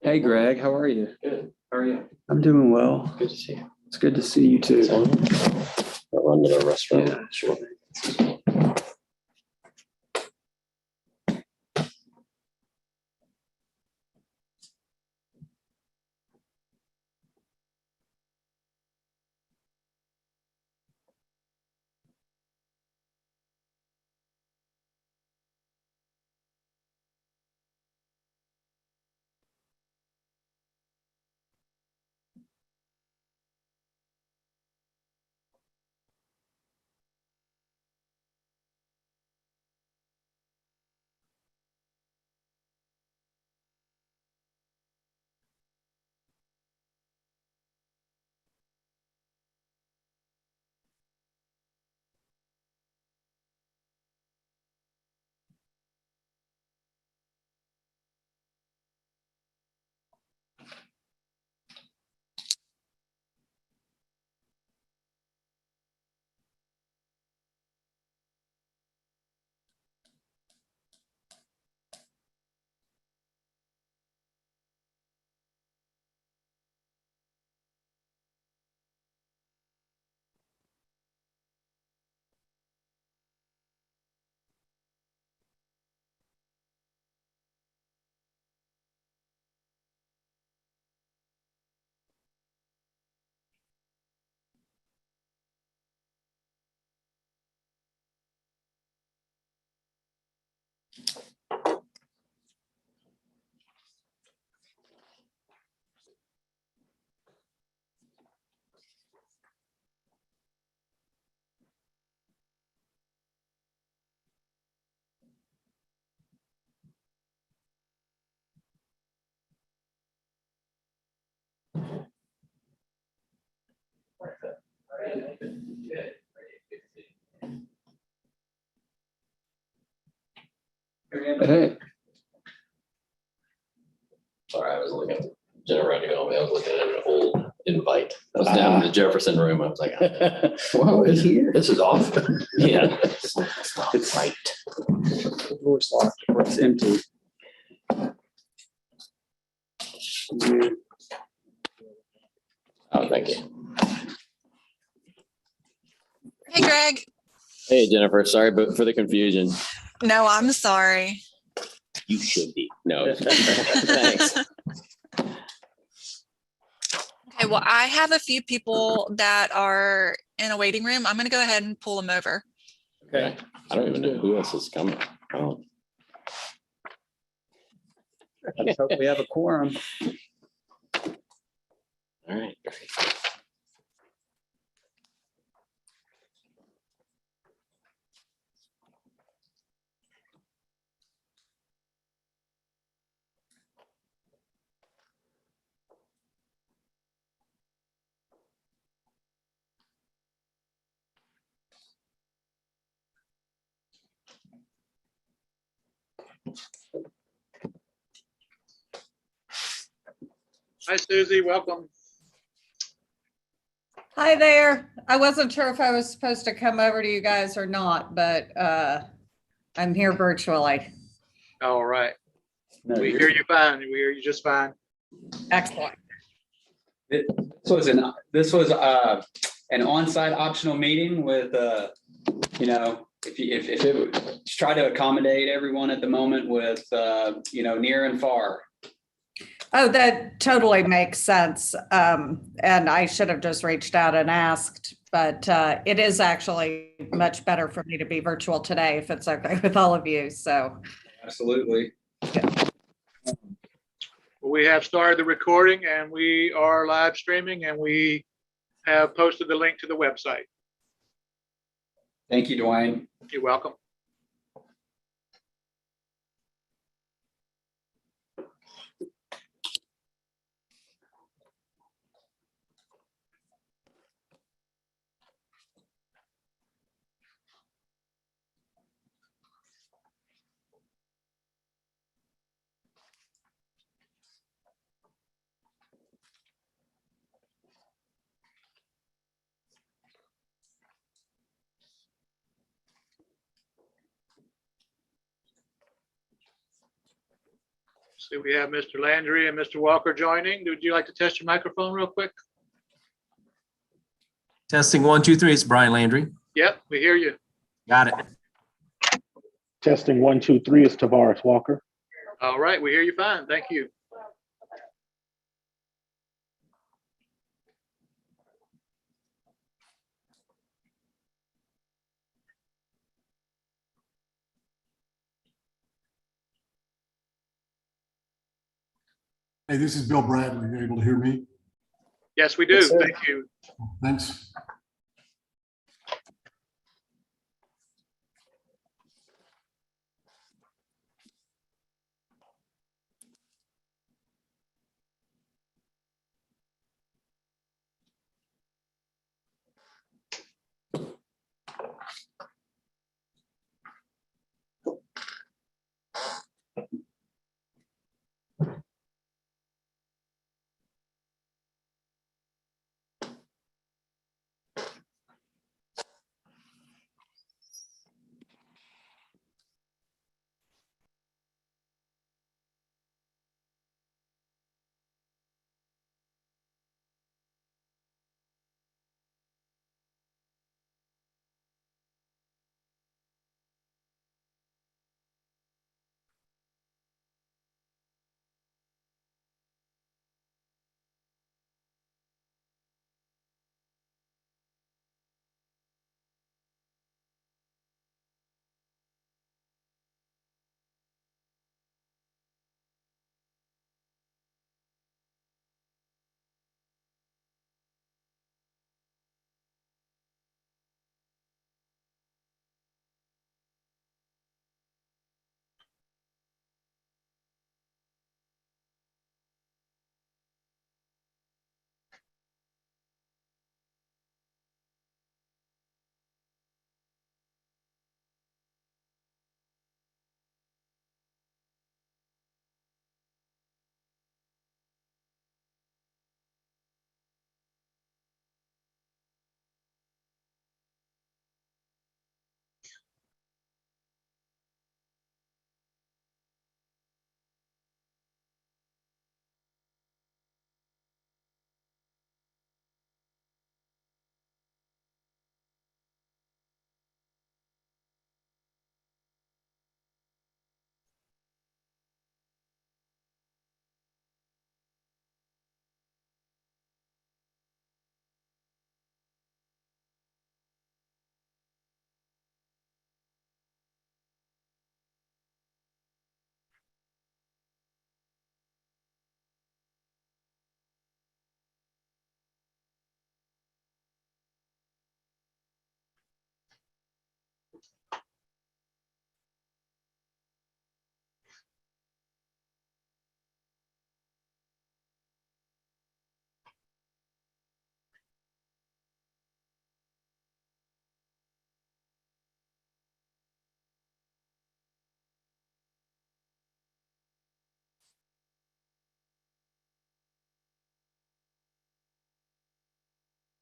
Hey, Greg, how are you? Good. How are you? I'm doing well. Good to see you. It's good to see you too. I'll run to the restaurant. Yeah. Sure. Hey, Sorry, I was looking at Jennifer had to go. I was looking at an old invite. I was down in the Jefferson room. I was like, whoa, is here? this is off. Yeah. It's not It's right. The door's locked or it's empty. Oh, thank you. Hey, Greg. Hey, Jennifer. Sorry, but for the confusion. No, I'm sorry. You should be. No. Thanks. Okay, well, I have a few people that are in a waiting room. I'm going to go ahead and pull them over. Okay. I don't even know who else is coming. Oh. Let's hope we have a quorum. All right. Hi, Susie. Welcome. Hi there. I wasn't sure if I was supposed to come over to you guys or not, but I'm here virtually. All right. No, We hear you fine. We hear you just fine. Excellent. This was an on-site optional meeting with if it to try to accommodate everyone at the moment with near and far. Oh, that totally makes sense. And I should have just reached out and asked, but it is actually much better for me to be virtual today if it's okay with all of you. So Absolutely. We have started the recording and we are live streaming and we have posted the link to the website. Thank you, Dwayne. You're welcome. See, we have Mr. Landry and Mr. Walker joining. Would you like to test your microphone real quick? Testing 1, 2, 3. It's Brian Landry. Yep, we hear you. Got it. Testing 1, 2, 3 is Tavares Walker. All right, we hear you fine. Thank you. Hey, this is Bill Bradley. You able to hear me? Yes, we do. Yes, sir. Thank you. Thanks.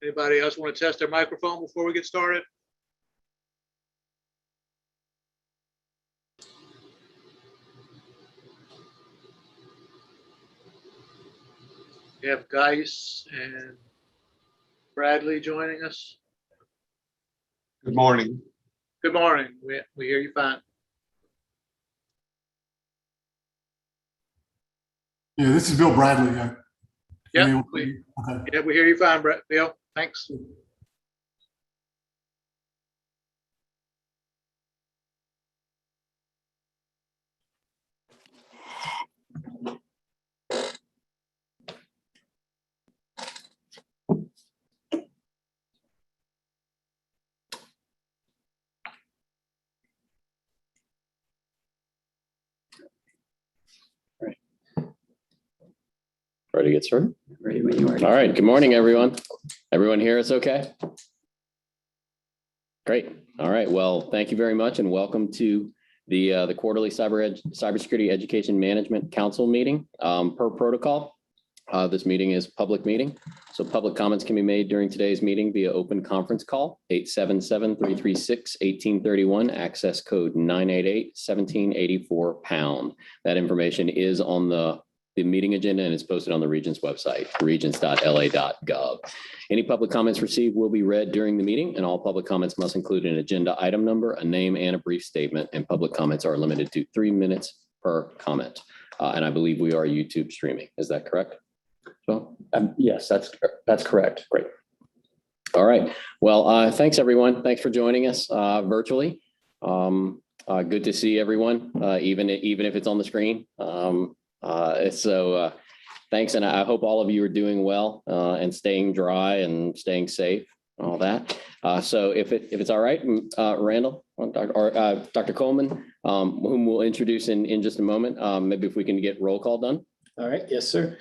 Anybody else want to test their microphone before we get started? We have Geis and Bradley joining us. Good morning. Good morning. We hear you fine. Yeah, this is Bill Bradley. Yep, Okay. yeah, we hear you fine, Bill. Thanks. Ready to get started? Ready when you are. All right. Good morning, everyone. Everyone here is okay? Great. All right. Well, thank you very much and welcome to the quarterly Cybersecurity Education Management Council meeting per protocol. This meeting is a public meeting, so public comments can be made during today's meeting via open conference call 877-336-1831, access code 988-1784#. That information is on the meeting agenda and is posted on the Regents website, regents.la.gov. Any public comments received will be read during the meeting, and all public comments must include an agenda item number, a name, and a brief statement, and public comments are limited to 3 minutes per comment. And I believe we are YouTube streaming. Is that correct? So, Yes, that's correct. great. All right. Well, thanks everyone. Thanks for joining us virtually. Good to see everyone, even if it's on the screen. Thanks, and I hope all of you are doing well and staying dry and staying safe, all that. So if it's all right, Randall or Dr. Coleman, whom we'll introduce in just a moment, maybe if we can get roll call done. All right, yes, sir.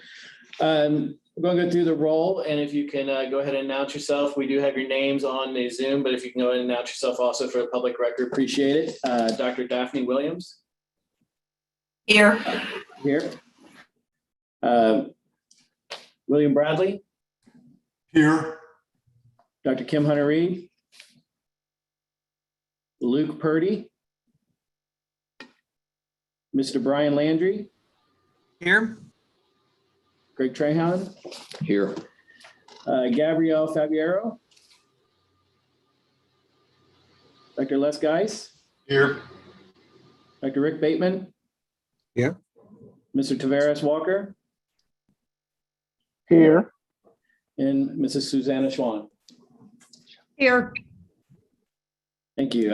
We're going to go through the roll, and if you can go ahead and announce yourself. We do have your names on the Zoom, but if you can go ahead and announce yourself also for the public record, appreciate it. Dr. Daphne Williams. Here. Here. William Bradley. Here. Dr. Kim Hunter-Reed. Luke Purdy. Mr. Brian Landry. Here. Greg Trahan. Here. Gabrielle Fabiero. Dr. Les Geis. Here. Dr. Rick Bateman. Here. Mr. Tavares Walker. Here. And Mrs. Susanna Schwan. Here. Thank you.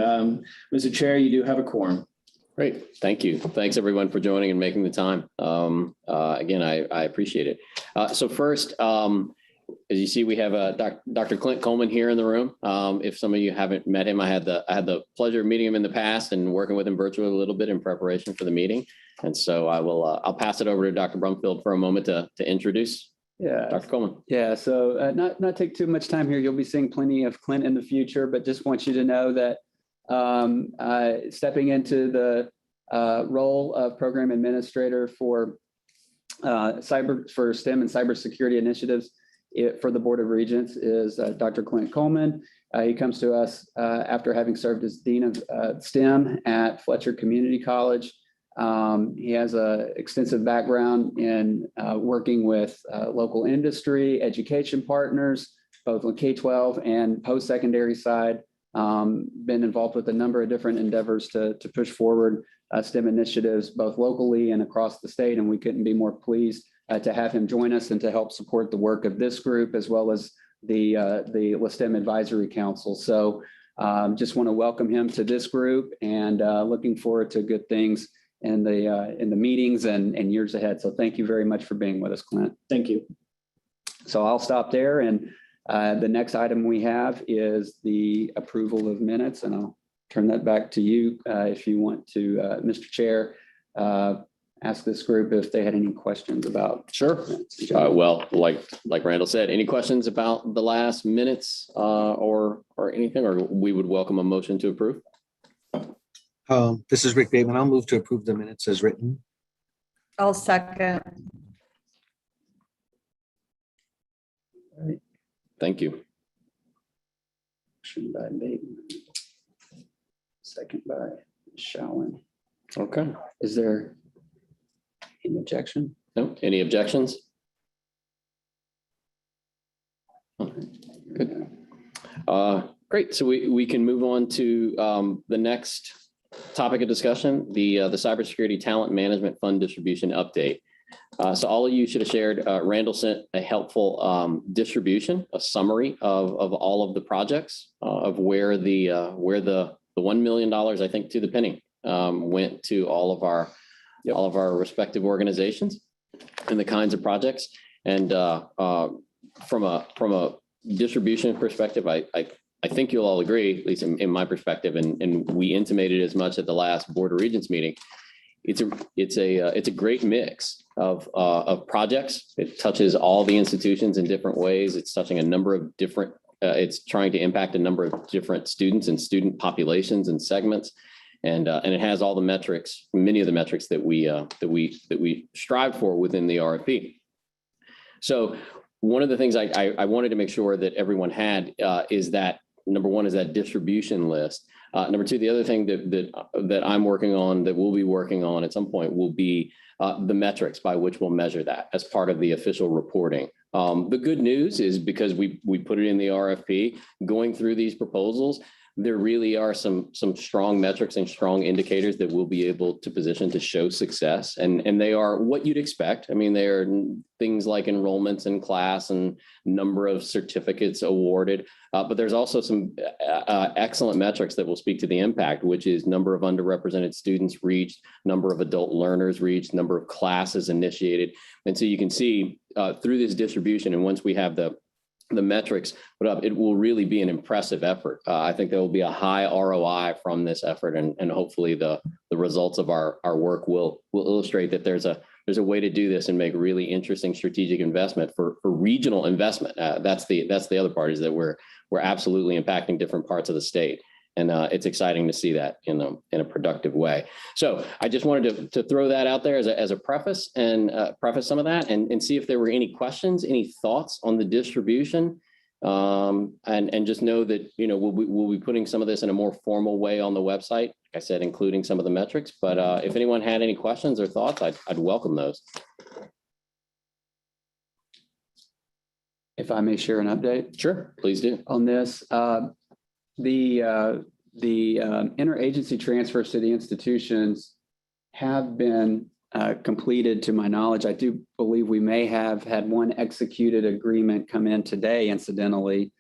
Mr. Chair, you do have a quorum. Great. Thank you. Thanks everyone for joining and making the time. Again, I appreciate it. So first, as you see, we have Dr. Clint Coleman here in the room. If some of you haven't met him, I had the pleasure of meeting him in the past and working with him virtually a little bit in preparation for the meeting. And so I'll pass it over to Dr. Brumfield for a moment to introduce Dr. Coleman. Yeah, so not take too much time here. You'll be seeing plenty of Clint in the future, but just want you to know that stepping into the role of program administrator for STEM and cybersecurity initiatives for the Board of Regents is Dr. Clint Coleman. He comes to us after having served as Dean of STEM at Fletcher Community College. He has an extensive background in working with local industry, education partners, both on K-12 and post-secondary side. Been involved with a number of different endeavors to push forward STEM initiatives, both locally and across the state. And we couldn't be more pleased to have him join us and to help support the work of this group, as well as the STEM Advisory Council. So just want to welcome him to this group and looking forward to good things in the meetings and years ahead. So thank you very much for being with us, Clint. Thank you. So I'll stop there, and the next item we have is the approval of minutes, and I'll turn that back to you if you want to, Mr. Chair, ask this group if they had any questions about. Sure. Well, like Randall said, any questions about the last minutes or anything, or we would welcome a motion to approve? This is Rick Bateman. I'll move to approve the minutes as written. I'll second. Thank you. Motion by Bateman. Second by Shawan. Okay. Is there any objection? No, any objections? Okay, good. Great. So we can move on to the next topic of discussion, the Cybersecurity Talent Management Fund Distribution Update. So all of you should have shared, Randall sent a helpful distribution, a summary of all of the projects, of where the $1 million, I think to the penny, went to all of our respective organizations and the kinds of projects. And from a distribution perspective, I think you'll all agree, at least in my perspective, and we intimated as much at the last Board of Regents meeting. It's a great mix of projects. It touches all the institutions in different ways. It's touching a number of different. It's trying to impact a number of different students and student populations and segments, and it has all the metrics, many of the metrics that we strive for within the RFP. So one of the things I wanted to make sure that everyone had is that number one is that distribution list. Number two, the other thing that I'm working on, that we'll be working on at some point, will be the metrics by which we'll measure that as part of the official reporting. The good news is, because we put it in the RFP, going through these proposals, there really are some strong metrics and strong indicators that we'll be able to position to show success. And they are what you'd expect. I mean, they are things like enrollments in class and number of certificates awarded. But there's also some excellent metrics that will speak to the impact, which is number of underrepresented students reached, number of adult learners reached, number of classes initiated. And so you can see through this distribution, and once we have the metrics put up, it will really be an impressive effort. I think there will be a high ROI from this effort, and hopefully the results of our work will illustrate that there's a way to do this and make really interesting strategic investment for regional investment. That's the other part, is that we're absolutely impacting different parts of the state. And it's exciting to see that in a productive way. So I just wanted to throw that out there as a preface, and preface some of that, and see if there were any questions, any thoughts on the distribution, and just know that we'll be putting some of this in a more formal way on the website. Like I said, including some of the metrics. But if anyone had any questions or thoughts, I'd welcome those. If I may share an update. Sure, please do. On this. The interagency transfers to the institutions have been completed, to my knowledge. I do believe we may have had one executed agreement come in today, incidentally.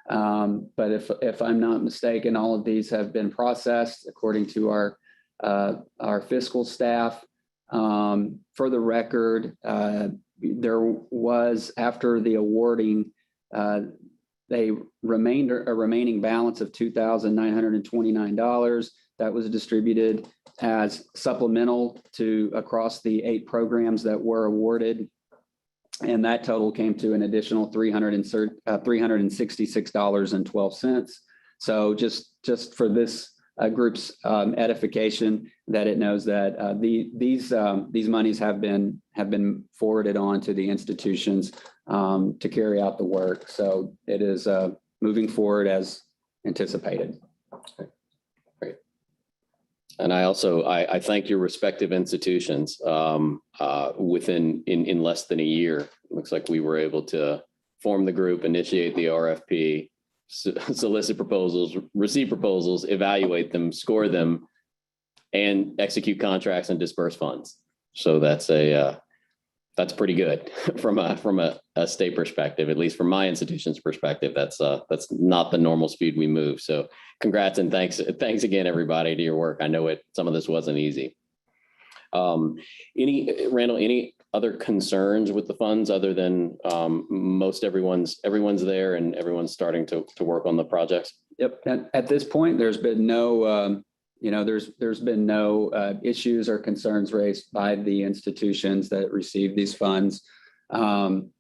But if I'm not mistaken, all of these have been processed according to our fiscal staff. For the record, there was, after the awarding, a remaining balance of $2,929 that was distributed as supplemental across the 8 programs that were awarded. And that total came to an additional $366.12. So just for this group's edification, that it knows that these monies have been forwarded on to the institutions to carry out the work. So it is moving forward as anticipated. Great. And I thank your respective institutions. In less than a year, it looks like we were able to form the group, initiate the RFP, solicit proposals, receive proposals, evaluate them, score them, and execute contracts and disperse funds. So that's pretty good from a state perspective, at least from my institution's perspective. That's not the normal speed we move. So congrats and thanks again, everybody, to your work. I know some of this wasn't easy. Randall, any other concerns with the funds other than everyone's there and everyone's starting to work on the projects? Yep. At this point, there's been no there's been no issues or concerns raised by the institutions that receive these funds. And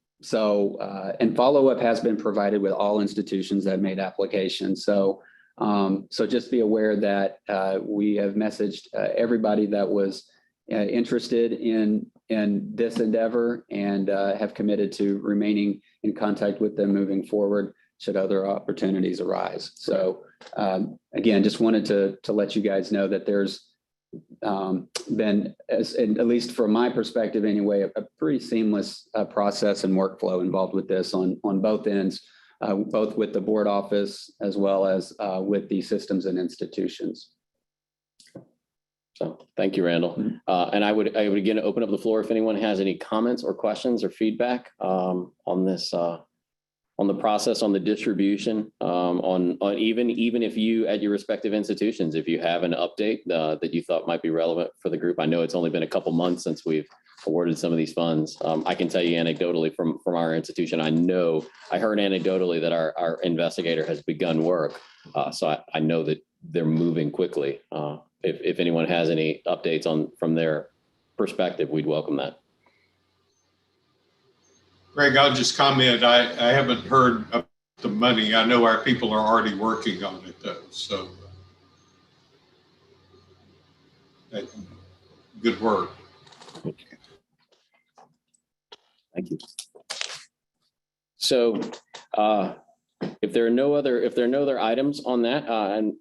follow-up has been provided with all institutions that made applications. So just be aware that we have messaged everybody that was interested in this endeavor, and have committed to remaining in contact with them moving forward should other opportunities arise. So again, just wanted to let you guys know that there's been, at least from my perspective anyway, a pretty seamless process and workflow involved with this on both ends, both with the board office as well as with the systems and institutions. So thank you, Randall. And I would again open up the floor if anyone has any comments or questions or feedback on this, on the process, on the distribution, on even if you at your respective institutions, if you have an update that you thought might be relevant for the group. I know it's only been a couple months since we've awarded some of these funds. I can tell you anecdotally from our institution, I heard anecdotally that our investigator has begun work. So I know that they're moving quickly. If anyone has any updates from their perspective, we'd welcome that. Greg, I'll just comment. I haven't heard of the money. I know our people are already working on it though. So good work. Thank you. So if there are no other items on that,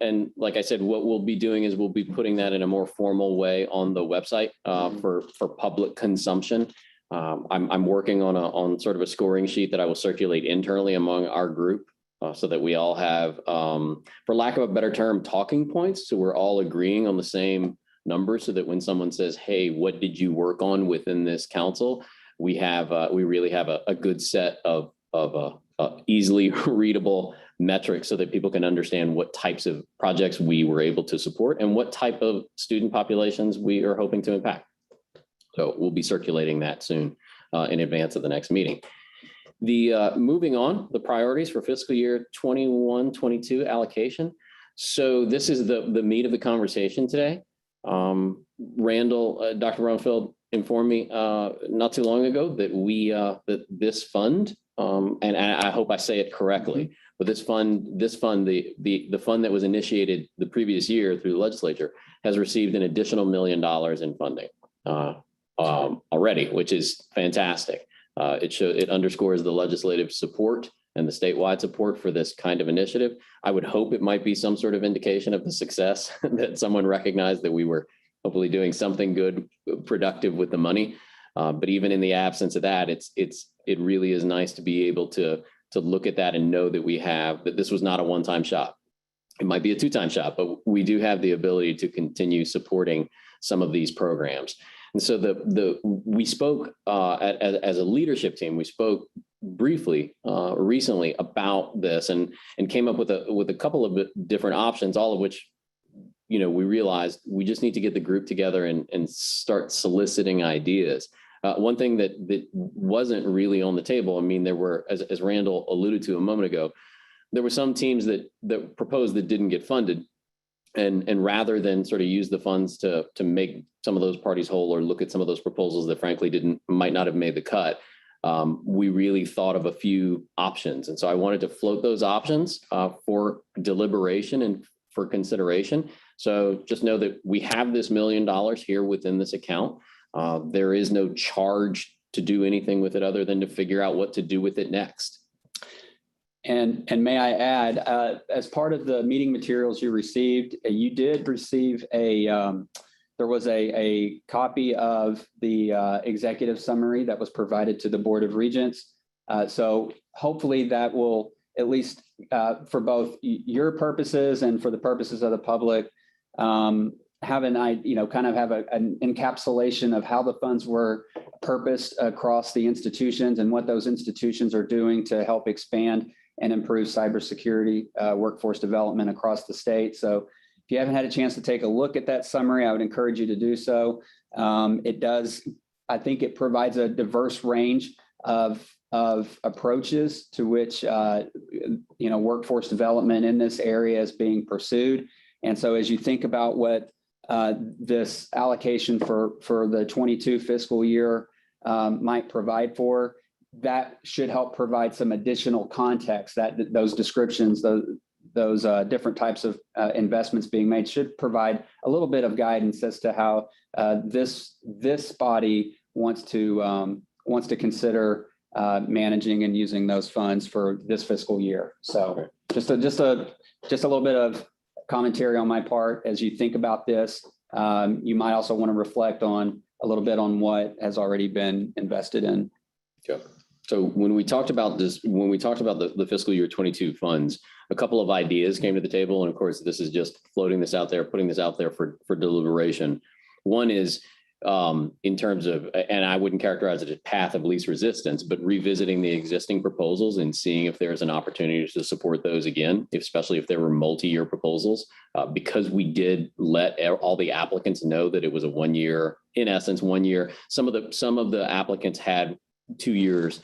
and like I said, what we'll be doing is we'll be putting that in a more formal way on the website for public consumption. I'm working on sort of a scoring sheet that I will circulate internally among our group so that we all have, for lack of a better term, talking points. So we're all agreeing on the same numbers so that when someone says, hey, what did you work on within this council? We really have a good set of easily readable metrics so that people can understand what types of projects we were able to support and what type of student populations we are hoping to impact. So we'll be circulating that soon in advance of the next meeting. Moving on, the priorities for fiscal year 21-22 allocation. So this is the meat of the conversation today. Randall, Dr. Brumfield informed me not too long ago that that this fund, and I hope I say it correctly, but this fund, the fund that was initiated the previous year through the legislature has received an additional $1 million in funding already, which is fantastic. It underscores the legislative support and the statewide support for this kind of initiative. I would hope it might be some sort of indication of the success that someone recognized that we were hopefully doing something good, productive with the money. But even in the absence of that, it really is nice to be able to look at that and know that this was not a one-time shot. It might be a two-time shot, but we do have the ability to continue supporting some of these programs. And so we spoke as a leadership team, we spoke briefly recently about this and came up with a couple of different options, all of which, we realized we just need to get the group together and start soliciting ideas. One thing that wasn't really on the table, I mean, there were, as Randall alluded to a moment ago, there were some teams that proposed that didn't get funded. And rather than sort of use the funds to make some of those parties whole or look at some of those proposals that frankly might not have made the cut, we really thought of a few options. And so I wanted to float those options for deliberation and for consideration. So just know that we have this $1 million here within this account. There is no charge to do anything with it other than to figure out what to do with it next. And may I add, as part of the meeting materials you received, you did receive there was a copy of the executive summary that was provided to the Board of Regents. So hopefully that will, at least for both your purposes and for the purposes of the public, have an encapsulation of how the funds were purposed across the institutions and what those institutions are doing to help expand and improve cybersecurity workforce development across the state. So if you haven't had a chance to take a look at that summary, I would encourage you to do so. I think it provides a diverse range of approaches to which workforce development in this area is being pursued. And so as you think about what this allocation for the 22 fiscal year might provide for, that should help provide some additional context. That those descriptions, those different types of investments being made should provide a little bit of guidance as to how this body wants to consider managing and using those funds for this fiscal year. So just a little bit of commentary on my part as you think about this. You might also want to reflect on a little bit on what has already been invested in. Okay. So when we talked about the fiscal year 22 funds, a couple of ideas came to the table. And of course, this is just floating this out there, putting this out there for deliberation. One is in terms of, and I wouldn't characterize it as path of least resistance, but revisiting the existing proposals and seeing if there's an opportunity to support those again, especially if there were multi-year proposals, because we did let all the applicants know that it was a 1 year, in essence, 1 year. Some of the applicants had 2 years.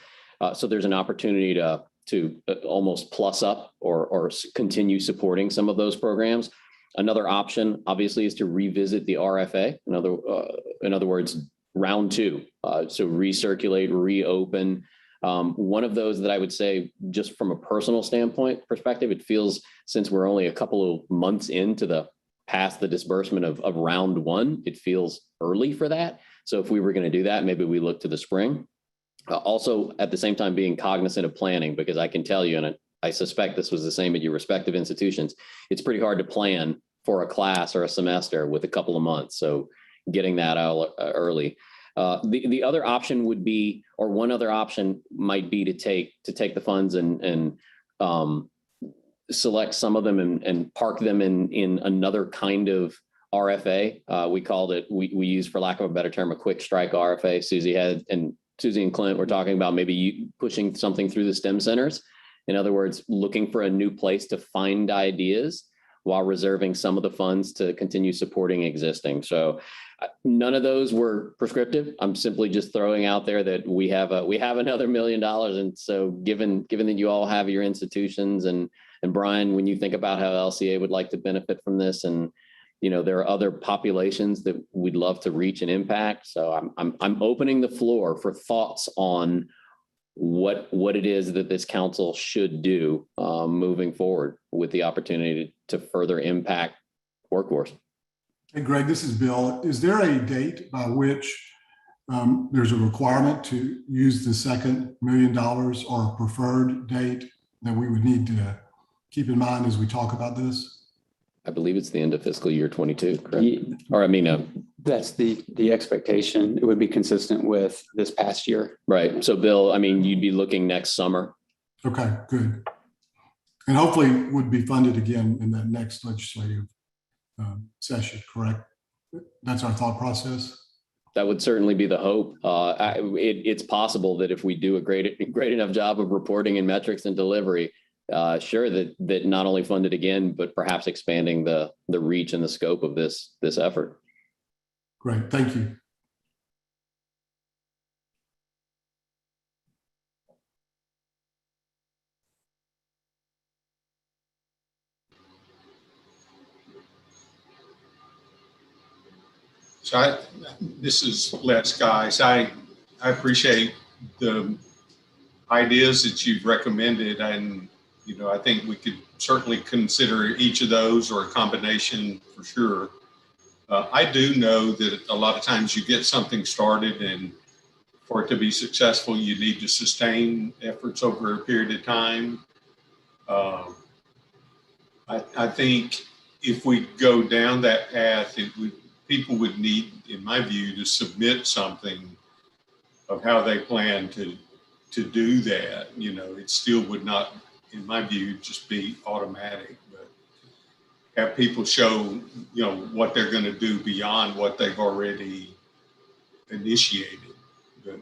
So there's an opportunity to almost plus up or continue supporting some of those programs. Another option, obviously, is to revisit the RFA. In other words, round two. So recirculate, reopen. One of those that I would say, just from a personal perspective, it feels, since we're only a couple of months into past the disbursement of round one, it feels early for that. So if we were going to do that, maybe we look to the spring. Also, at the same time, being cognizant of planning, because I can tell you, and I suspect this was the same at your respective institutions, it's pretty hard to plan for a class or a semester with a couple of months. So getting that out early. The other option would be, or one other option might be to take the funds and select some of them and park them in another kind of RFA. We called it, we used, for lack of a better term, a quick strike RFA. Susie and Clint were talking about maybe pushing something through the STEM centers. In other words, looking for a new place to find ideas while reserving some of the funds to continue supporting existing. So none of those were prescriptive. I'm simply just throwing out there that we have another $1 million. And so given that you all have your institutions, and Brian, when you think about how LCA would like to benefit from this, and there are other populations that we'd love to reach and impact. So I'm opening the floor for thoughts on what it is that this council should do moving forward with the opportunity to further impact workforce. Hey, Greg, this is Bill. Is there a date by which there's a requirement to use the second $1 million, or a preferred date that we would need to keep in mind as we talk about this? I believe it's the end of fiscal year 22, correct? Or I mean, That's the expectation. It would be consistent with this past year. right. So Bill, I mean, you'd be looking next summer. Okay, good. And hopefully would be funded again in that next legislative session, correct? That's our thought process. That would certainly be the hope. It's possible that if we do a great enough job of reporting and metrics and delivery, sure, that not only funded again, but perhaps expanding the reach and the scope of this effort. Great, thank you. So this is Les, guys. I appreciate the ideas that you've recommended, and I think we could certainly consider each of those, or a combination for sure. I do know that a lot of times you get something started, and for it to be successful, you need to sustain efforts over a period of time. I think if we go down that path, people would need, in my view, to submit something of how they plan to do that. It still would not, in my view, just be automatic, but have people show, what they're going to do beyond what they've already initiated. But,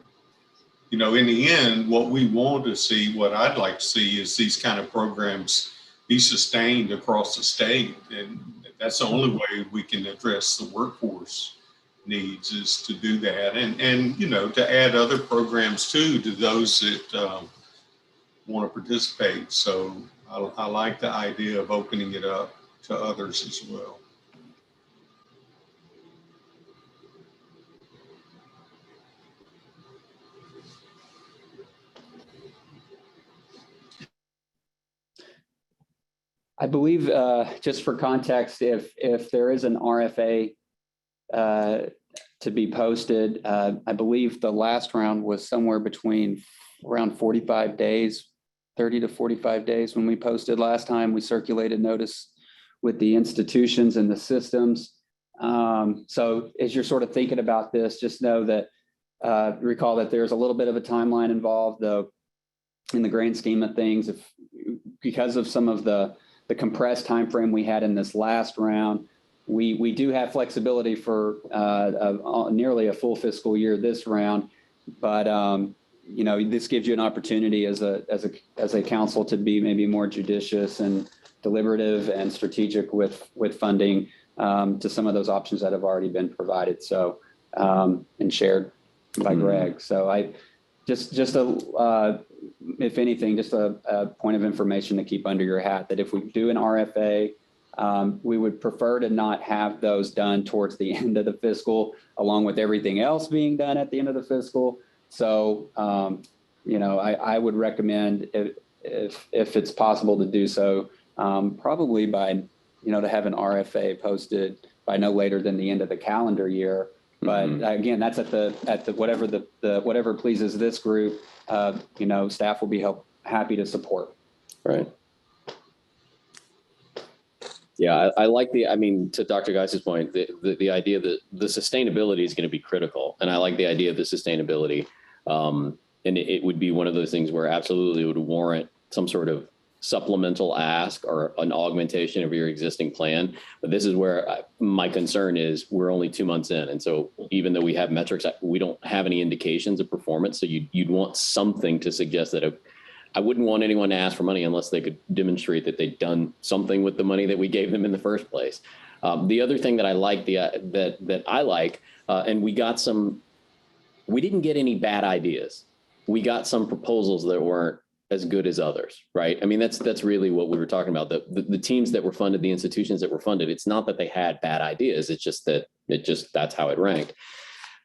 in the end, what we want to see, what I'd like to see, is these kind of programs be sustained across the state. And that's the only way we can address the workforce needs, is to do that. And to add other programs too, to those that want to participate. So I like the idea of opening it up to others as well. I believe, just for context, if there is an RFA to be posted, I believe the last round was somewhere between around 45 days, 30 to 45 days. When we posted last time, we circulated notice with the institutions and the systems. So as you're sort of thinking about this, just know that, recall that there's a little bit of a timeline involved, though, in the grand scheme of things, because of some of the compressed time frame we had in this last round, we do have flexibility for nearly a full fiscal year this round. But this gives you an opportunity as a council to be maybe more judicious and deliberative and strategic with funding to some of those options that have already been provided. So and shared by Greg. So if anything, just a point of information to keep under your hat, that if we do an RFA, we would prefer to not have those done towards the end of the fiscal, along with everything else being done at the end of the fiscal. So, I would recommend, if it's possible to do so, probably by, to have an RFA posted by no later than the end of the calendar year, But again, that's at the whatever pleases this group, staff will be happy to support. Right. Yeah, I like to Dr. Geis's point, the idea that the sustainability is going to be critical. And I like the idea of the sustainability. And it would be one of those things where absolutely it would warrant some sort of supplemental ask or an augmentation of your existing plan. But this is where my concern is we're only 2 months in. And so even though we have metrics, we don't have any indications of performance. So you'd want something to suggest that I wouldn't want anyone to ask for money unless they could demonstrate that they'd done something with the money that we gave them in the first place. The other thing that I like, and we didn't get any bad ideas. We got some proposals that weren't as good as others, right? I mean, that's really what we were talking about. The teams that were funded, the institutions that were funded, it's not that they had bad ideas. It's just that that's how it ranked.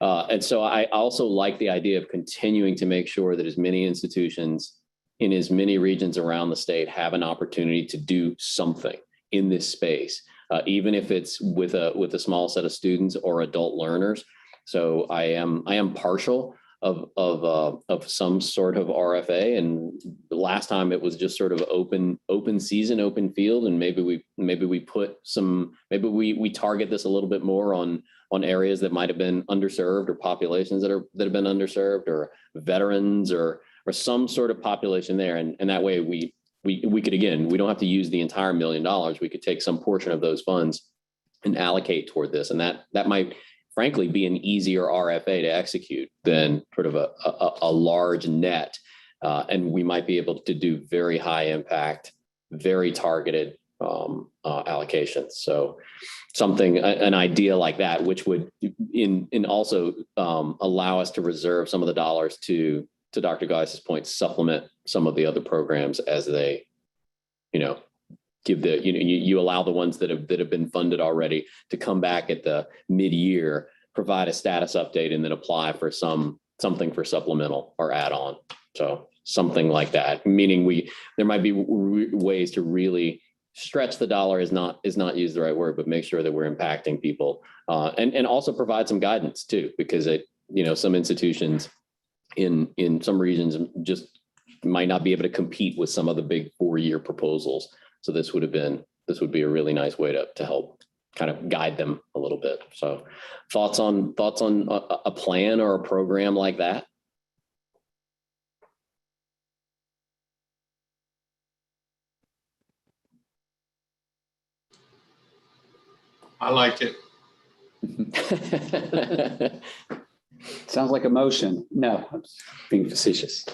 And so I also like the idea of continuing to make sure that as many institutions in as many regions around the state have an opportunity to do something in this space, even if it's with a small set of students or adult learners. So I am partial of some sort of RFA, and the last time it was just sort of open season, open field, and maybe we target this a little bit more on areas that might have been underserved, or populations that have been underserved, or veterans, or some sort of population there, and that way we could, again, we don't have to use the entire $1 million. We could take some portion of those funds and allocate toward this, and that might frankly be an easier RFA to execute than sort of a large net, and we might be able to do very high impact, very targeted allocations. So an idea like that, which would also allow us to reserve some of the dollars to Dr. Geis's point, supplement some of the other programs as they, give you allow the ones that have been funded already to come back at the mid-year, provide a status update, and then apply for something for supplemental or add-on. So something like that, meaning there might be ways to really stretch the dollar is not used the right word, but make sure that we're impacting people, and also provide some guidance too, because some institutions in some regions just might not be able to compete with some of the big 4-year proposals. So this would be a really nice way to help kind of guide them a little bit. So thoughts on a plan or a program like that? I like it. Sounds like a motion. No, I'm being facetious.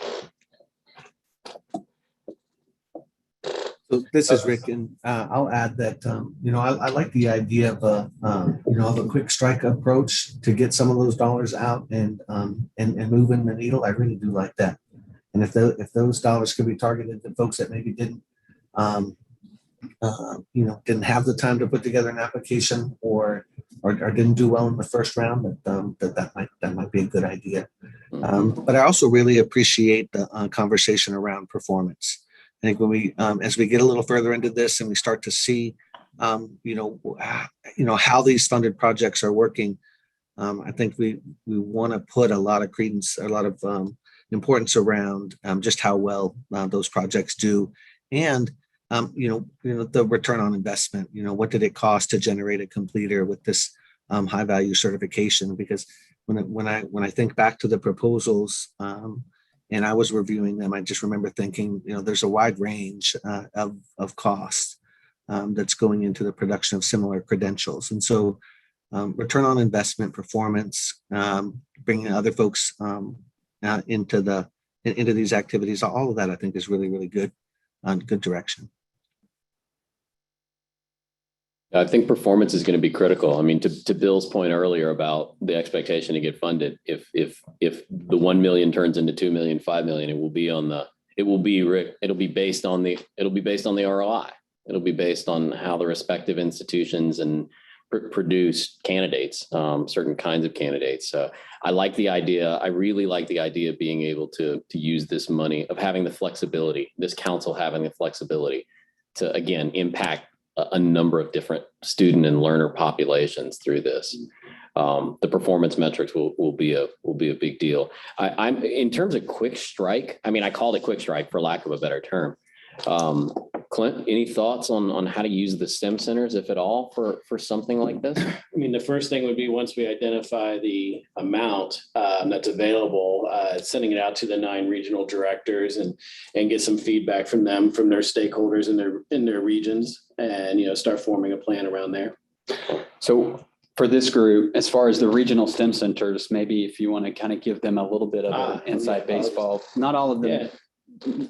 So this is Rick, and I'll add that, I like the idea of a quick strike approach to get some of those dollars out and moving the needle. I really do like that. And if those dollars could be targeted to folks that maybe didn't have the time to put together an application or didn't do well in the first round, that might be a good idea. But I also really appreciate the conversation around performance. I think when we, as we get a little further into this and we start to see, how these funded projects are working, I think we want to put a lot of credence, a lot of importance around just how well those projects do, and the return on investment. What did it cost to generate a completer with this high value certification? Because when I think back to the proposals, and I was reviewing them, I just remember thinking, there's a wide range of costs that's going into the production of similar credentials. And so return on investment, performance, bringing other folks into these activities, all of that I think is really, really good, good direction. I think performance is going to be critical. I mean, to Bill's point earlier about the expectation to get funded, if the 1 million turns into 2 million, 5 million, it'll be based on the ROI. It'll be based on how the respective institutions and produce candidates, certain kinds of candidates. I like the idea. I really like the idea of being able to use this money, of having the flexibility, this council having the flexibility to, again, impact a number of different student and learner populations through this. the performance metrics will be a big deal. I'm in terms of quick strike. I mean, I called it quick strike for lack of a better term. Clint, any thoughts on how to use the STEM centers, if at all, for something like this? I mean, the first thing would be once we identify the amount that's available, sending it out to the 9 regional directors and get some feedback from them, from their stakeholders in their regions, and start forming a plan around there. So for this group, as far as the regional STEM centers, maybe if you want to kind of give them a little bit of an inside baseball, not all of them. Yeah.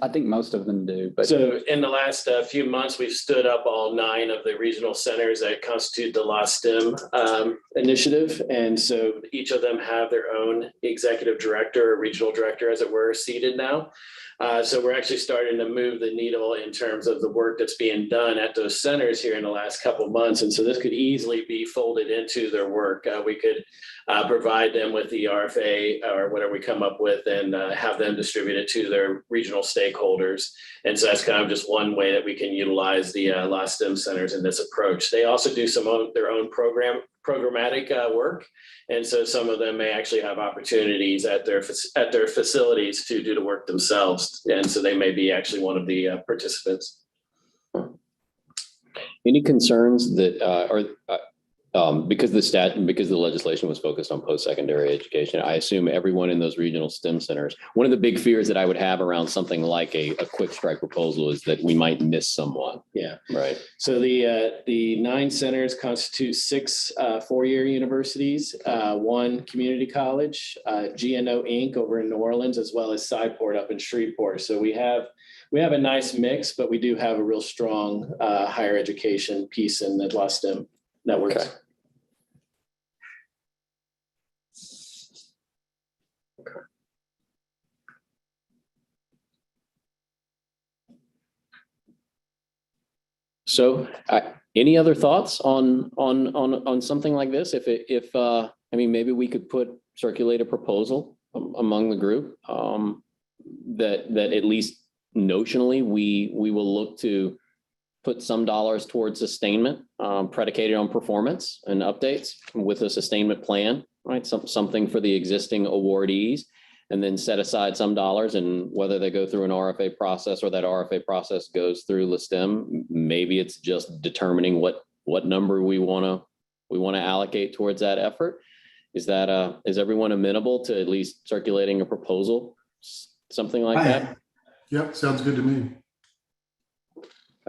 I think most of them do, but So in the last few months, we've stood up all 9 of the regional centers that constitute the La STEM initiative. And so each of them have their own executive director or regional director, as it were, seated now. So we're actually starting to move the needle in terms of the work that's being done at those centers here in the last couple of months. And so this could easily be folded into their work. We could provide them with the RFA or whatever we come up with and have them distribute it to their regional stakeholders. And so that's kind of just one way that we can utilize the La STEM centers in this approach. They also do their own programmatic work. And so some of them may actually have opportunities at their facilities to do the work themselves. And so they may be actually one of the participants. Any concerns that because the legislation was focused on post-secondary education, I assume everyone in those regional STEM centers, one of the big fears that I would have around something like a quick strike proposal is that we might miss someone. Yeah. Right. So the 9 centers constitute 6 four-year universities, 1 community college, GNO Inc. over in New Orleans, as well as Cyport up in Shreveport. So we have a nice mix, but we do have a real strong higher education piece in the La STEM networks. Okay. So, any other thoughts on something like this? I mean, maybe we could circulate a proposal among the group that at least notionally we will look to put some dollars towards sustainment, predicated on performance and updates with a sustainment plan, right? Something for the existing awardees, and then set aside some dollars, and whether they go through an RFA process or that RFA process goes through LSTEM, maybe it's just determining what number we want to allocate towards that effort. Is everyone amenable to at least circulating a proposal, something like that? Yep, sounds good to me.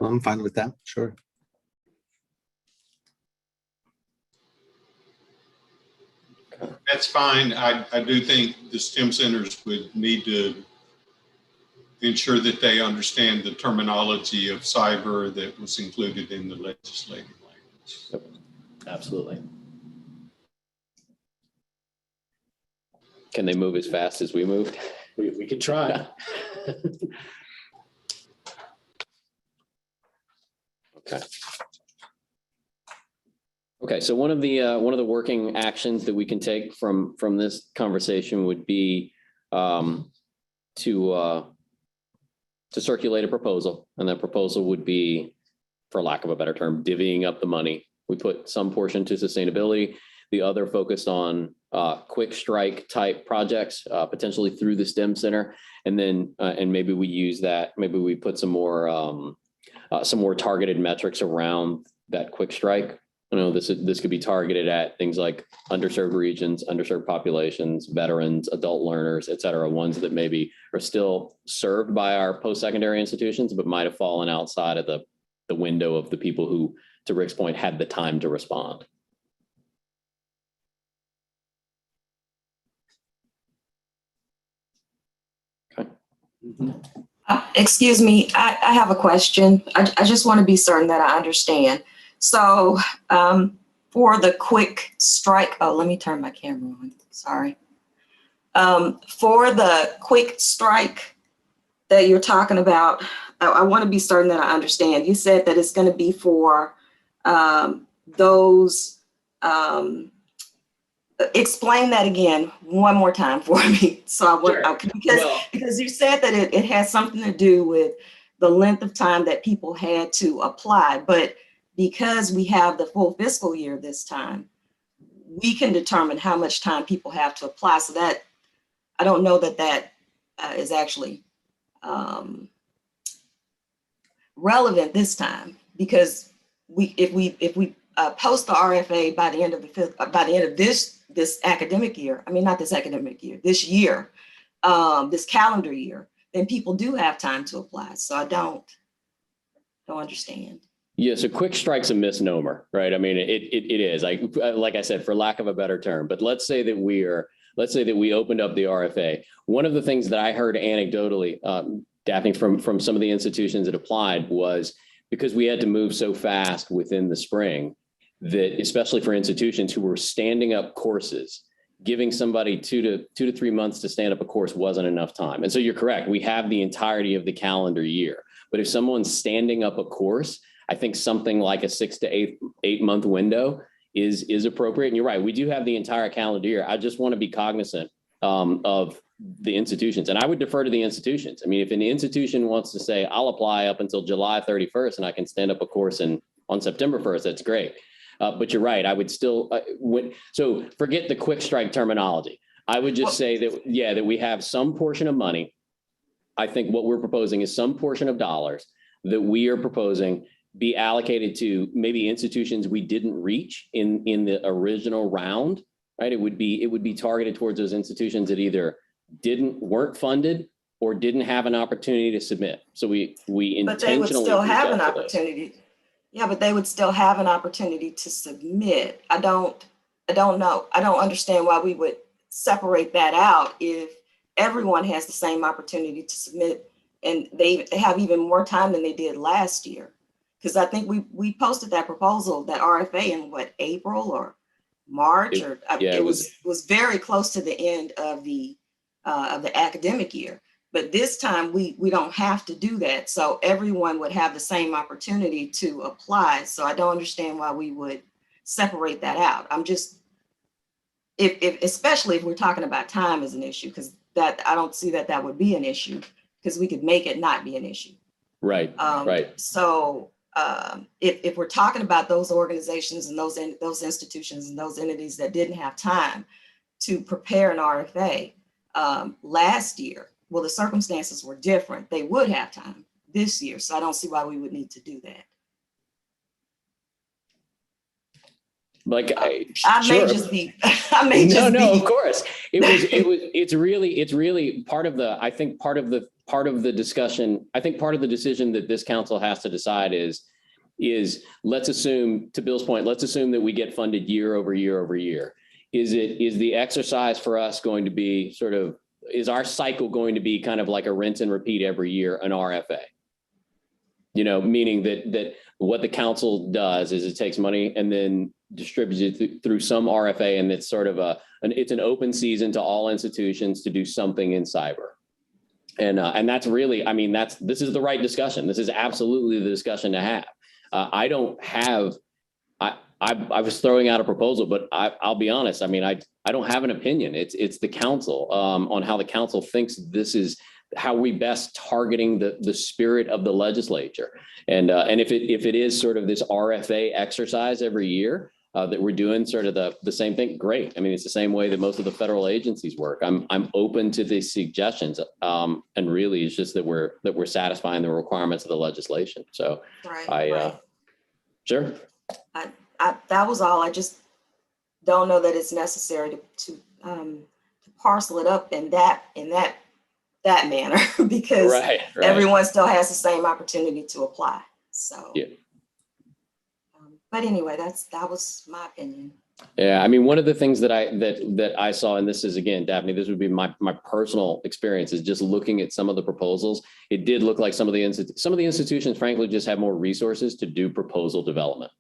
I'm fine with that. Sure. That's fine. I do think the STEM centers would need to ensure that they understand the terminology of cyber that was included in the legislative language. Yep. Absolutely. Can they move as fast as we moved? We could try. Okay. Okay, so one of the working actions that we can take from this conversation would be to circulate a proposal, and that proposal would be, for lack of a better term, divvying up the money. We put some portion to sustainability, the other focused on quick strike type projects, potentially through the STEM Center, and then and maybe we use that. Maybe we put some more targeted metrics around that quick strike. You know, this could be targeted at things like underserved regions, underserved populations, veterans, adult learners, et cetera, ones that maybe are still served by our post-secondary institutions, but might have fallen outside of the window of the people who, to Rick's point, had the time to respond. Okay. Excuse me, I have a question. I just want to be certain that I understand. So for the quick strike, let me turn my camera on, sorry. For the quick strike that you're talking about, I want to be certain that I understand. You said that it's going to be for those, explain that again one more time for me. So I would, Sure. because you said that it has something to do with the length of time that people had to apply, but because we have the full fiscal year this time, we can determine how much time people have to apply. So that, I don't know that that is actually relevant this time, because if we post the RFA by the end of this academic year, I mean, not this academic year, this year, this calendar year, then people do have time to apply. So I don't understand. Yeah, so quick strike's a misnomer, right? I mean, it is, like I said, for lack of a better term. But let's say that we opened up the RFA. One of the things that I heard anecdotally, Daphne, from some of the institutions that applied, was because we had to move so fast within the spring, that especially for institutions who were standing up courses, giving somebody 2 to 3 months to stand up a course wasn't enough time. And so you're correct, we have the entirety of the calendar year. But if someone's standing up a course, I think something like a 6 to 8 month window is appropriate. And you're right, we do have the entire calendar year. I just want to be cognizant of the institutions, and I would defer to the institutions. I mean, if an institution wants to say, I'll apply up until July 31st and I can stand up a course on September 1st, that's great. But you're right, I would still, so forget the quick strike terminology. I would just say that, yeah, that we have some portion of money. I think what we're proposing is some portion of dollars that we are proposing be allocated to maybe institutions we didn't reach in the original round, right? It would be targeted towards those institutions that either weren't funded or didn't have an opportunity to submit. So we intentionally. But they would still have an opportunity. Yeah, but they would still have an opportunity to submit. I don't know. I don't understand why we would separate that out if everyone has the same opportunity to submit, and they have even more time than they did last year. Because I think we posted that proposal, that RFA, in what, April or March, it was very close to the end of the academic year. But this time we don't have to do that. So everyone would have the same opportunity to apply. So I don't understand why we would separate that out. I'm just, especially if we're talking about time as an issue, because that I don't see that would be an issue, because we could make it not be an issue. Right, right. So if we're talking about those organizations and those institutions and those entities that didn't have time to prepare an RFA last year, well, the circumstances were different. They would have time this year. So I don't see why we would need to do that. Like I sure. may just be, No, of course. It's really part of the, I think part of the discussion, I think part of the decision that this council has to decide is let's assume, to Bill's point, let's assume that we get funded year over year over year. Is the exercise for us going to be is our cycle going to be kind of like a rinse and repeat every year, an RFA? You know, meaning that what the council does is it takes money and then distributes it through some RFA, and it's sort of it's an open season to all institutions to do something in cyber. And that's really, I mean, this is the right discussion. This is absolutely the discussion to have. I was throwing out a proposal, but I'll be honest. I mean, I don't have an opinion. It's the council on how the council thinks this is how we best targeting the spirit of the legislature. And if it is sort of this RFA exercise every year that we're doing sort of the same thing, great. I mean, it's the same way that most of the federal agencies work. I'm open to these suggestions, and really it's just that we're satisfying the requirements of the legislation. So right. Sure. That was all. I just don't know that it's necessary to parcel it up in that manner, because right. everyone still has the same opportunity to apply. So, yeah. But anyway, that was my opinion. Yeah, I mean, one of the things that I saw, and this is, again, Daphne, this would be my personal experience, is just looking at some of the proposals. It did look like some of the institutions, frankly, just have more resources to do proposal development.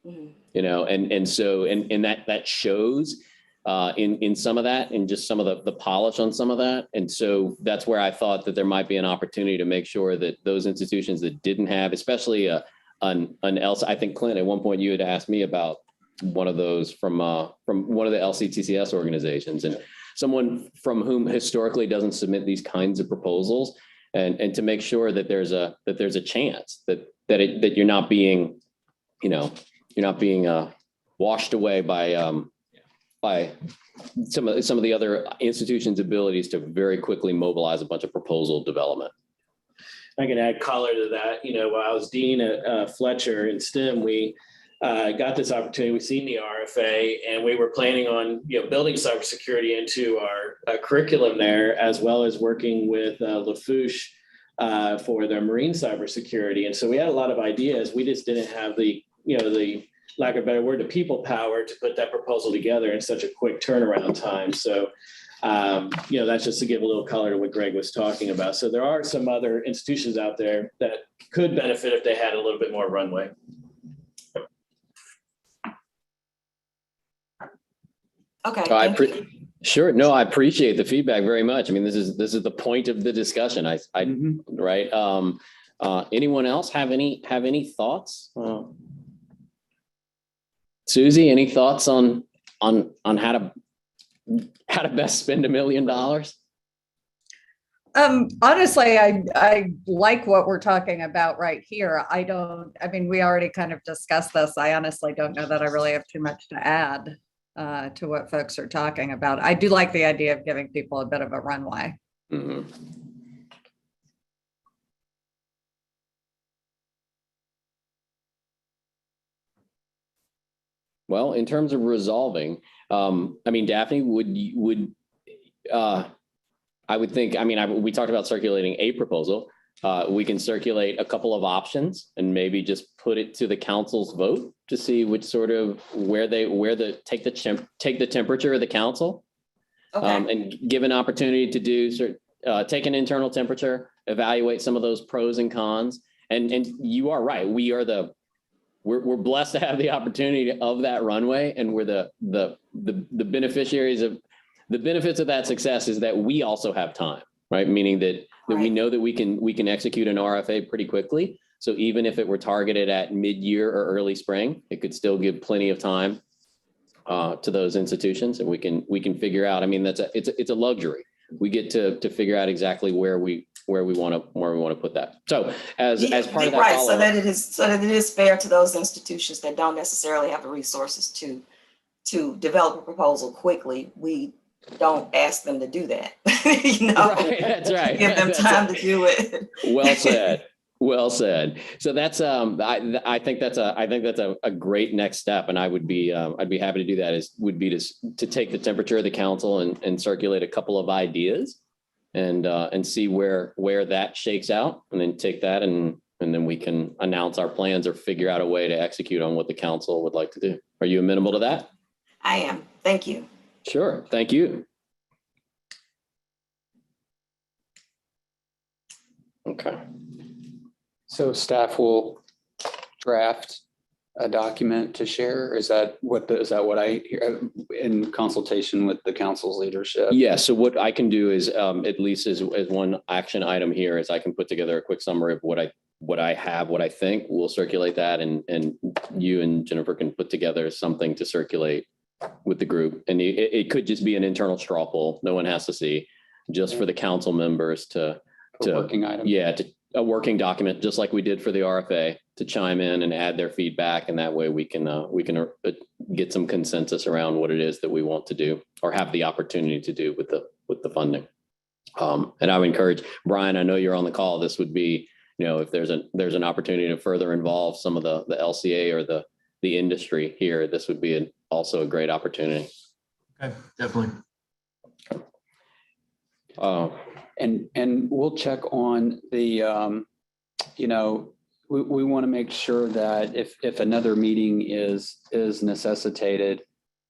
Mm-hmm. You know, and so that shows in some of that, and just some of the polish on some of that. And so that's where I thought that there might be an opportunity to make sure that those institutions that didn't have, especially an else, I think, Clint, at one point you had asked me about one of those from one of the LCTCS organizations, and someone from whom historically doesn't submit these kinds of proposals, and to make sure that there's a chance that you're not being, washed away by some of the other institutions' abilities to very quickly mobilize a bunch of proposal development. I can add color to that. While I was dean at Fletcher in STEM, we got this opportunity. We've seen the RFA, and we were planning on building cybersecurity into our curriculum there, as well as working with Lafouche for their marine cybersecurity. And so we had a lot of ideas. We just didn't have the lack of a better word, the people power to put that proposal together in such a quick turnaround time. So that's just to give a little color to what Greg was talking about. So there are some other institutions out there that could benefit if they had a little bit more runway. Okay. Sure. No, I appreciate the feedback very much. I mean, this is the point of the discussion. Right. Anyone else have any thoughts? Susie, any thoughts on how to best spend $1 million? Honestly, I like what we're talking about right here. We already kind of discussed this. I honestly don't know that I really have too much to add to what folks are talking about. I do like the idea of giving people a bit of a runway. Mm-hmm. Well, in terms of resolving, Daphne, I would think, we talked about circulating a proposal. We can circulate a couple of options and maybe just put it to the council's vote to see which sort of take the temperature of the council. Okay. And give an opportunity to take an internal temperature, evaluate some of those pros and cons. And you are right. We're blessed to have the opportunity of that runway, and we're the beneficiaries of the benefits of that success is that we also have time, right? Meaning that we know that we can execute an RFA pretty quickly. So even if it were targeted at mid-year or early spring, it could still give plenty of time to those institutions, and we can figure out. It's a luxury. We get to figure out exactly where we want to put that. So as part of that, right, so that it is fair to those institutions that don't necessarily have the resources to develop a proposal quickly. We don't ask them to do that. Right, that's right. Give them time to do it. Well said. Well said. So that's I think that's a great next step, and I'd be happy to do that. Would be to take the temperature of the council and circulate a couple of ideas, and see where that shakes out, and then take that and then we can announce our plans or figure out a way to execute on what the council would like to do. Are you amenable to that? I am. Thank you. Sure. Thank you. Okay. So staff will draft a document to share? Is that what I hear in consultation with the council's leadership? Yeah. So what I can do is, at least as one action item here, is I can put together a quick summary of what I think. We'll circulate that, and you and Jennifer can put together something to circulate with the group. And it could just be an internal straw poll. No one has to see, just for the council members to working item. Yeah, a working document, just like we did for the RFA, to chime in and add their feedback. And that way we can get some consensus around what it is that we want to do or have the opportunity to do with the funding. And I would encourage Brian, I know you're on the call. This would be, if there's an opportunity to further involve some of the LCA or the industry here, this would be also a great opportunity. Okay, definitely. And we'll check on the, we want to make sure that if another meeting is necessitated,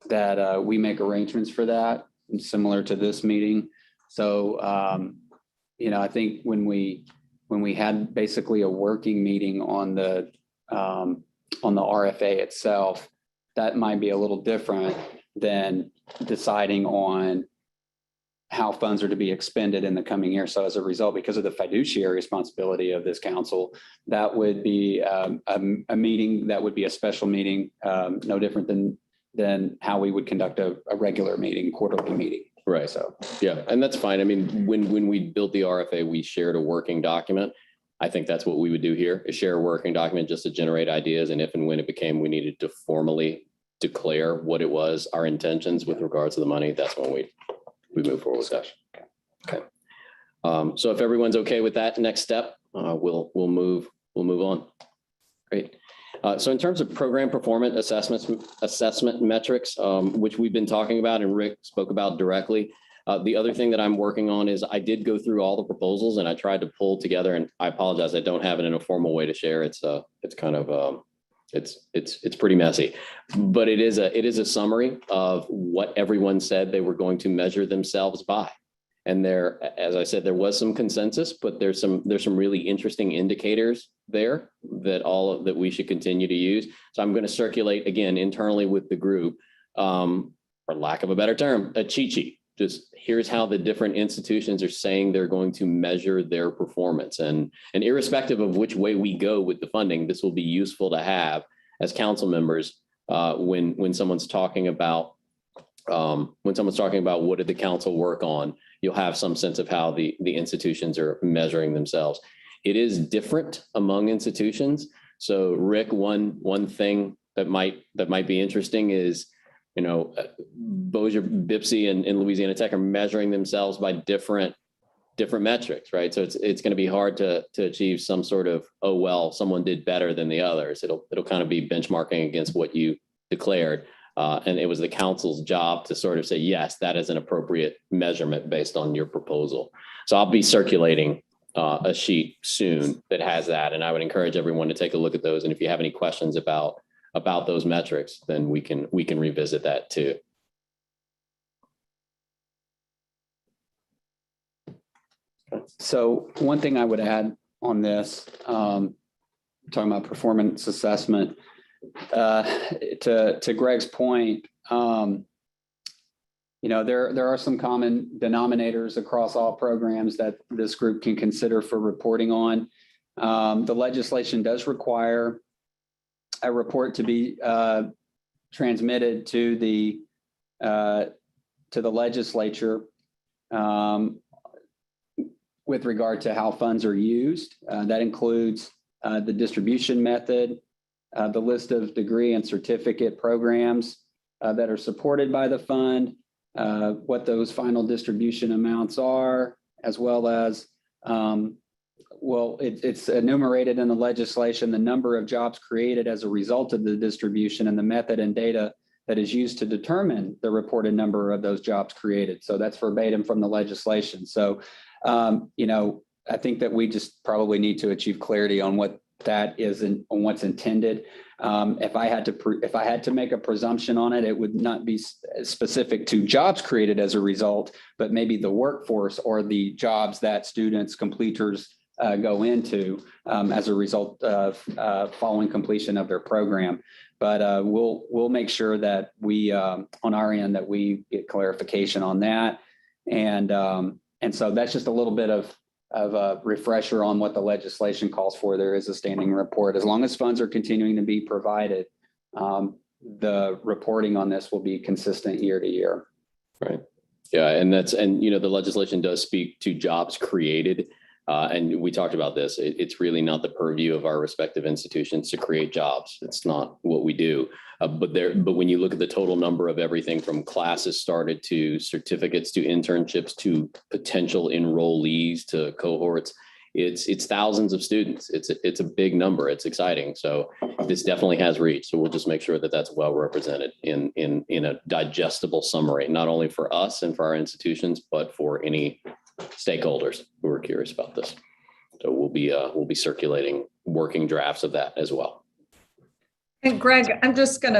that we make arrangements for that, similar to this meeting. So, I think when we had basically a working meeting on the RFA itself, that might be a little different than deciding on how funds are to be expended in the coming year. So as a result, because of the fiduciary responsibility of this council, that would be a meeting that would be a special meeting, no different than how we would conduct a regular meeting, quarterly meeting. Right. So, yeah, and that's fine. I mean, when we built the RFA, we shared a working document. I think that's what we would do here, is share a working document just to generate ideas. And if and when it became we needed to formally declare what it was, our intentions with regards to the money, that's when we move forward with that. Okay. So if everyone's okay with that next step, we'll move on. Great. So in terms of program performance assessment metrics, which we've been talking about and Rick spoke about directly, the other thing that I'm working on is I did go through all the proposals and I tried to pull together, and I apologize, I don't have it in a formal way to share. It's kind of it's pretty messy, but it is a summary of what everyone said they were going to measure themselves by. And there, as I said, there was some consensus, but there's some really interesting indicators there that we should continue to use. So I'm going to circulate again internally with the group, for lack of a better term, a cheat sheet. Just here's how the different institutions are saying they're going to measure their performance, and irrespective of which way we go with the funding, this will be useful to have as council members when someone's talking about what did the council work on. You'll have some sense of how the institutions are measuring themselves. It is different among institutions. So Rick, one thing that might be interesting is, Bossier, BIPSI, and Louisiana Tech are measuring themselves by different metrics, right? So it's going to be hard to achieve some sort of, oh, well, someone did better than the others. It'll kind of be benchmarking against what you declared. And it was the council's job to sort of say, yes, that is an appropriate measurement based on your proposal. So I'll be circulating a sheet soon that has that. And I would encourage everyone to take a look at those. And if you have any questions about those metrics, then we can revisit that too. So one thing I would add on this, talking about performance assessment, to Greg's point, there are some common denominators across all programs that this group can consider for reporting on. The legislation does require a report to be transmitted to the legislature with regard to how funds are used. That includes the distribution method, the list of degree and certificate programs that are supported by the fund, what those final distribution amounts are, as well as, it's enumerated in the legislation, the number of jobs created as a result of the distribution and the method and data that is used to determine the reported number of those jobs created. So that's verbatim from the legislation. So, I think that we just probably need to achieve clarity on what that is and on what's intended. If I had to make a presumption on it, it would not be specific to jobs created as a result, but maybe the workforce or the jobs that students, completers go into as a result of following completion of their program. But we'll make sure that we on our end that we get clarification on that. And so that's just a little bit of a refresher on what the legislation calls for. There is a standing report. As long as funds are continuing to be provided, the reporting on this will be consistent year to year. Right. Yeah. And the legislation does speak to jobs created. And we talked about this. It's really not the purview of our respective institutions to create jobs. It's not what we do. But when you look at the total number of everything from classes started to certificates to internships to potential enrollees to cohorts, it's thousands of students. It's a big number. It's exciting. So this definitely has reach. So we'll just make sure that that's well represented in a digestible summary, not only for us and for our institutions, but for any stakeholders who are curious about this. So we'll be circulating working drafts of that as well. And Greg, I'm just going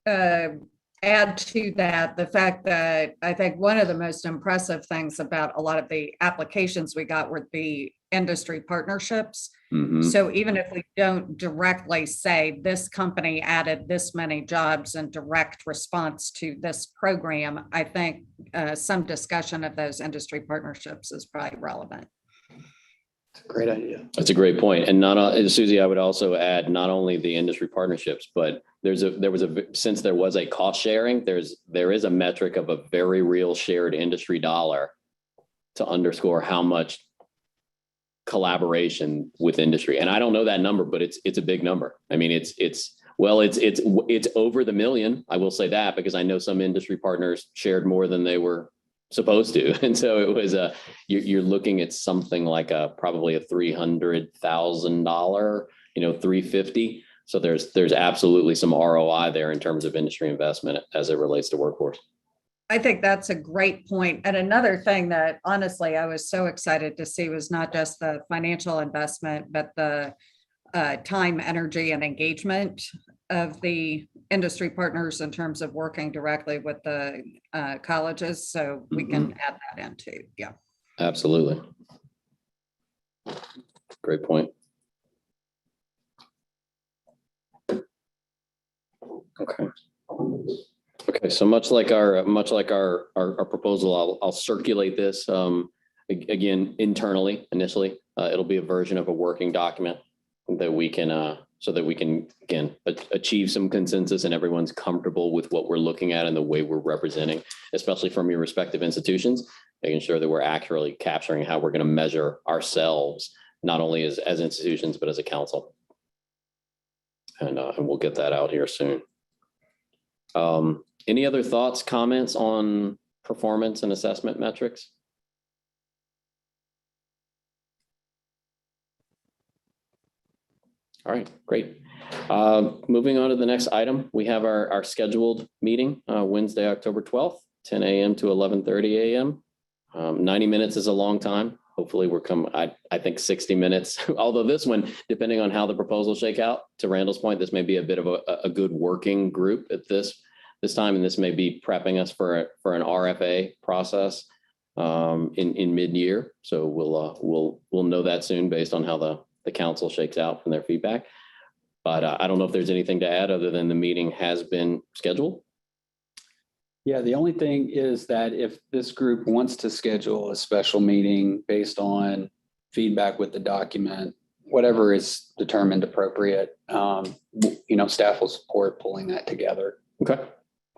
to add to that the fact that I think one of the most impressive things about a lot of the applications we got were the industry partnerships. Mm-hmm. So even if we don't directly say this company added this many jobs in direct response to this program, I think some discussion of those industry partnerships is probably relevant. It's a great idea. That's a great point. And Susie, I would also add not only the industry partnerships, but since there was a cost sharing, there is a metric of a very real shared industry dollar to underscore how much collaboration with industry. And I don't know that number, but it's a big number. I mean, it's Well, it's over the million. I will say that because I know some industry partners shared more than they were supposed to. And so it was you're looking at something like probably a $300,000, 350. So there's absolutely some ROI there in terms of industry investment as it relates to workforce. I think that's a great point. And another thing that honestly, I was so excited to see was not just the financial investment, but the time, energy, and engagement of the industry partners in terms of working directly with the colleges. So we can add that in too. Yeah. Absolutely. Great point. Okay. Okay. So much like our proposal, I'll circulate this again internally. Initially, it'll be a version of a working document that we can so that we can again achieve some consensus and everyone's comfortable with what we're looking at and the way we're representing, especially from your respective institutions, making sure that we're accurately capturing how we're going to measure ourselves, not only as institutions, but as a council. And we'll get that out here soon. Any other thoughts, comments on performance and assessment metrics? All right, great. Moving on to the next item, we have our scheduled meeting Wednesday, October 12th, 10 a.m. to 11:30 a.m. 90 minutes is a long time. Hopefully we're I think 60 minutes, although this one, depending on how the proposals shake out, to Randall's point, this may be a bit of a good working group at this time, and this may be prepping us for an RFA process in mid-year. So we'll know that soon based on how the council shakes out from their feedback. But I don't know if there's anything to add other than the meeting has been scheduled. Yeah, the only thing is that if this group wants to schedule a special meeting based on feedback with the document, whatever is determined appropriate, staff will support pulling that together. Okay.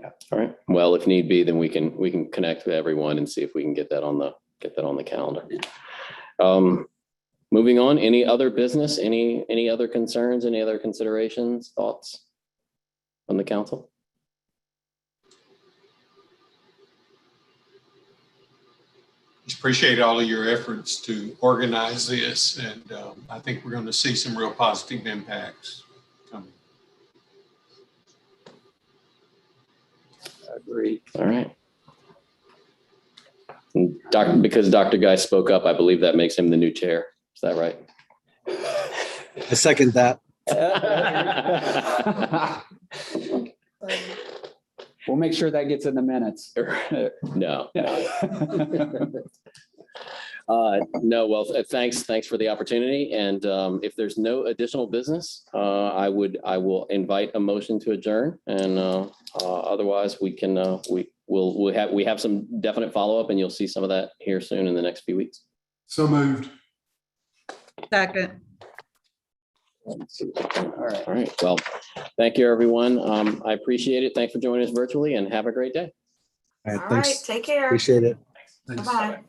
Yeah. All right. Well, if need be, then we can connect with everyone and see if we can get that on the calendar. Moving on, any other business, any other concerns, any other considerations, thoughts from the council? Just appreciate all of your efforts to organize this, and I think we're going to see some real positive impacts coming. I agree. All right. Because Dr. Guy spoke up, I believe that makes him the new chair. Is that right? I second that. We'll make sure that gets in the minutes. No. No, well, thanks for the opportunity. And if there's no additional business, I will invite a motion to adjourn. And otherwise, we have some definite follow-up, and you'll see some of that here soon in the next few weeks. So moved. Second. All right. All right. Well, thank you, everyone. I appreciate it. Thanks for joining us virtually, and have a great day. All right, All thanks. right, take care. Appreciate it. Thanks. Bye-bye.